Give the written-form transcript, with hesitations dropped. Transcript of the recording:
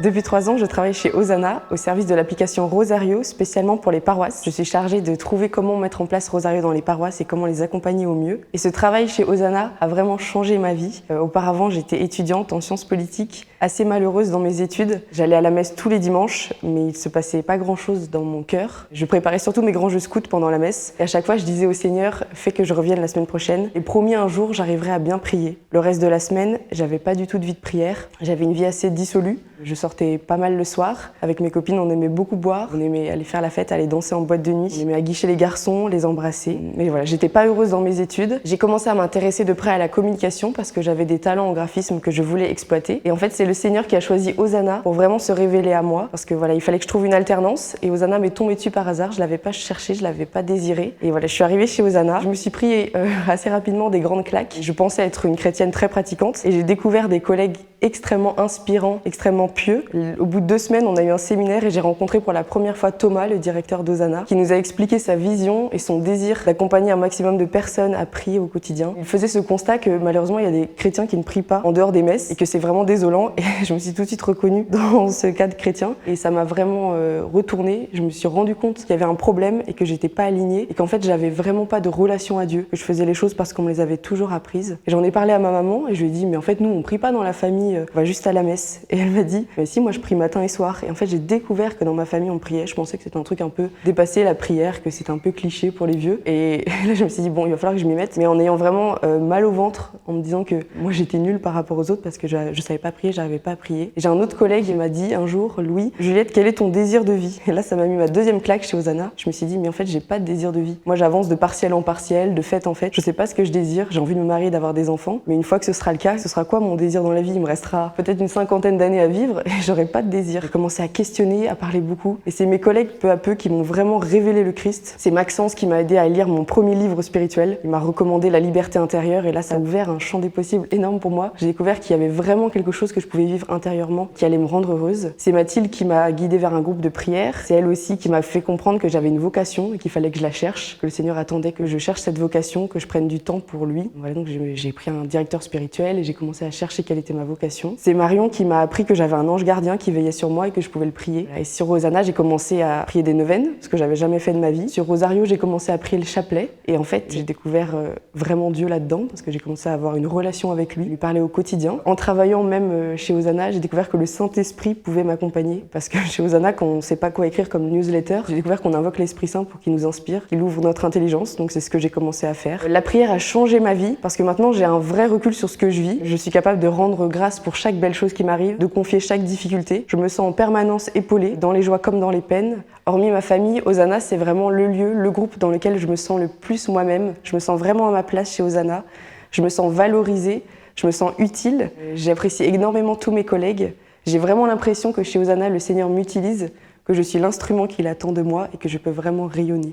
Depuis 3 ans, je travaille chez Hosanna, au service de l'application Rosario, spécialement pour les paroisses. Je suis chargée de trouver comment mettre en place Rosario dans les paroisses et comment les accompagner au mieux. Et ce travail chez Hosanna a vraiment changé ma vie. Auparavant, j'étais étudiante en sciences politiques, assez malheureuse dans mes études. J'allais à la messe tous les dimanches, mais il se passait pas grand-chose dans mon cœur. Je préparais surtout mes grands jeux scouts pendant la messe. Et à chaque fois, je disais au Seigneur, fais que je revienne la semaine prochaine. Et promis, un jour, j'arriverai à bien prier. Le reste de la semaine, j'avais pas du tout de vie de prière. J'avais une vie assez dissolue. Je sortais pas mal le soir. Avec mes copines, on aimait beaucoup boire. On aimait aller faire la fête, aller danser en boîte de nuit. On aimait aguicher les garçons, les embrasser. Mais voilà, j'étais pas heureuse dans mes études. J'ai commencé à m'intéresser de près à la communication parce que j'avais des talents en graphisme que je voulais exploiter. Et en fait, c'est le Seigneur qui a choisi Hosanna pour vraiment se révéler à moi. Parce que voilà, il fallait que je trouve une alternance. Et Hosanna m'est tombée dessus par hasard. Je l'avais pas cherché, je l'avais pas désiré. Et voilà, je suis arrivée chez Hosanna. Je me suis pris assez rapidement des grandes claques. Je pensais être une chrétienne très pratiquante. Et j'ai découvert des collègues extrêmement inspirants, extrêmement pieux. Au bout de 2 semaines, on a eu un séminaire et j'ai rencontré pour la première fois Thomas, le directeur d'Hosanna, qui nous a expliqué sa vision et son désir d'accompagner un maximum de personnes à prier au quotidien. Il faisait ce constat que malheureusement, il y a des chrétiens qui ne prient pas en dehors des messes et que c'est vraiment désolant. Et je me suis tout de suite reconnue dans ce cadre chrétien et ça m'a vraiment retournée. Je me suis rendu compte qu'il y avait un problème et que j'étais pas alignée et qu'en fait, j'avais vraiment pas de relation à Dieu, que je faisais les choses parce qu'on me les avait toujours apprises. Et j'en ai parlé à ma maman et je lui ai dit, mais en fait, nous, on prie pas dans la famille, on va juste à la messe. Et elle m'a dit, mais si, moi, je prie matin et soir. Et en fait, j'ai découvert que dans ma famille, on priait. Je pensais que c'était un truc un peu dépassé, la prière, que c'était un peu cliché pour les vieux. Et là, je me suis dit, bon, il va falloir que je m'y mette. Mais en ayant vraiment mal au ventre, en me disant que moi, j'étais nulle par rapport aux autres parce que je savais pas prier, j'arrivais pas à prier. Et j'ai un autre collègue qui m'a dit un jour, Louis, Juliette, quel est ton désir de vie? Et là, ça m'a mis ma 2e claque chez Hosanna. Je me suis dit, mais en fait, j'ai pas de désir de vie. Moi, j'avance de partiel en partiel, de fête en fête. Je sais pas ce que je désire. J'ai envie de me marier, d'avoir des enfants. Mais une fois que ce sera le cas, ce sera quoi mon désir dans la vie? Il me restera peut-être une 50aine d'années à vivre et j'aurai pas de désir. J'ai commencé à questionner, à parler beaucoup. Et c'est mes collègues, peu à peu, qui m'ont vraiment révélé le Christ. C'est Maxence qui m'a aidé à lire mon premier livre spirituel. Il m'a recommandé La liberté intérieure et là, ça a ouvert un champ des possibles énorme pour moi. J'ai découvert qu'il y avait vraiment quelque chose que je pouvais vivre intérieurement qui allait me rendre heureuse. C'est Mathilde qui m'a guidée vers un groupe de prière. C'est elle aussi qui m'a fait comprendre que j'avais une vocation et qu'il fallait que je la cherche, que le Seigneur attendait que je cherche cette vocation, que je prenne du temps pour lui. Voilà, donc j'ai pris un directeur spirituel et j'ai commencé à chercher quelle était ma vocation. C'est Marion qui m'a appris que j'avais un ange gardien qui veillait sur moi et que je pouvais le prier. Et sur Hosanna, j'ai commencé à prier des neuvaines, ce que j'avais jamais fait de ma vie. Sur Rosario, j'ai commencé à prier le chapelet. Et en fait, j'ai découvert vraiment Dieu là-dedans, parce que j'ai commencé à avoir une relation avec lui parler au quotidien. En travaillant même chez Hosanna, j'ai découvert que le Saint-Esprit pouvait m'accompagner. Parce que chez Hosanna, quand on ne sait pas quoi écrire comme newsletter, j'ai découvert qu'on invoque l'Esprit Saint pour qu'il nous inspire, qu'il ouvre notre intelligence. Donc c'est ce que j'ai commencé à faire. La prière a changé ma vie, parce que maintenant, j'ai un vrai recul sur ce que je vis. Je suis capable de rendre grâce pour chaque belle chose qui m'arrive, de confier chaque difficulté. Je me sens en permanence épaulée, dans les joies comme dans les peines. Hormis ma famille, Hosanna, c'est vraiment le lieu, le groupe dans lequel je me sens le plus moi-même. Je me sens vraiment à ma place chez Hosanna. Je me sens valorisée, je me sens utile. J'apprécie énormément tous mes collègues. J'ai vraiment l'impression que chez Hosanna, le Seigneur m'utilise, que je suis l'instrument qu'il attend de moi et que je peux vraiment rayonner.